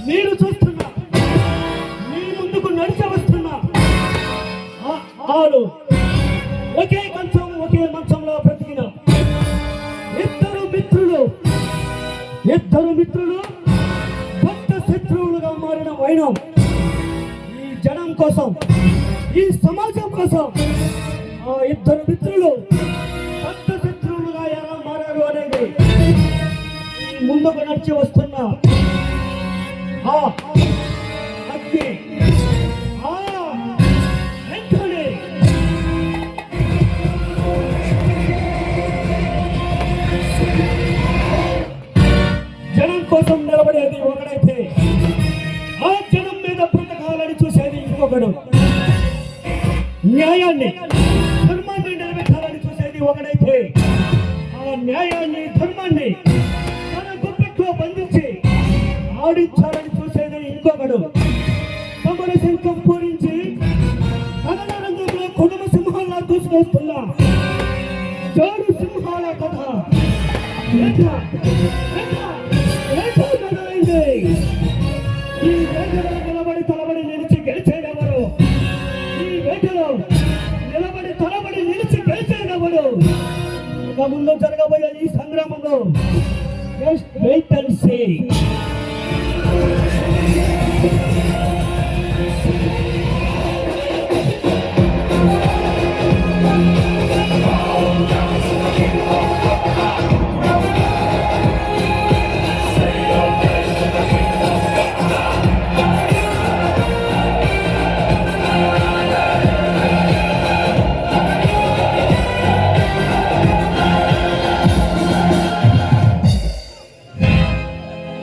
మీరు చూస్తున్నా, మీ ముందుకు నడిచి వస్తున్నా ఆడు ఒకే మంచంలో బ్రతికిన ఇద్దరు మిత్రులు కొత్త శత్రువులుగా మారిన వైనం ఈ జనం కోసం, ఈ సమాజం కోసం ఆ ఇద్దరు మిత్రులు కొత్త శత్రువులుగా ఎలా మారారు అనేది ముందుకు నడిచి వస్తున్న అగ్ని వెంటనే జనం కోసం నిలబడేది ఒకడైతే ఆ జనం మీద బ్రతకాలని చూసేది ఇంకొకడు. న్యాయాన్ని ధర్మాన్ని నిలబెట్టాలని చూసేది ఒకడైతే ఆ న్యాయాన్ని ధర్మాన్ని తన గుప్పెట్లో బంధించి ఆడించాలని చూసేది ఇంకొకడు. తమల శంఖం పూరించి కథల రంగంలో కుటుంబ సింహాల్లా దూసుకొస్తున్నా జోడు సింహాల కథ మొదలైంది. ఈ వేటలో తలబడి నిలిచి గెలిచేదెవరు? ఈ వేటలో తలబడి నిలిచి గెలిచేదెవరు? ఇక ముందు జరగబోయే ఈ సంగ్రామంలో just wait and see.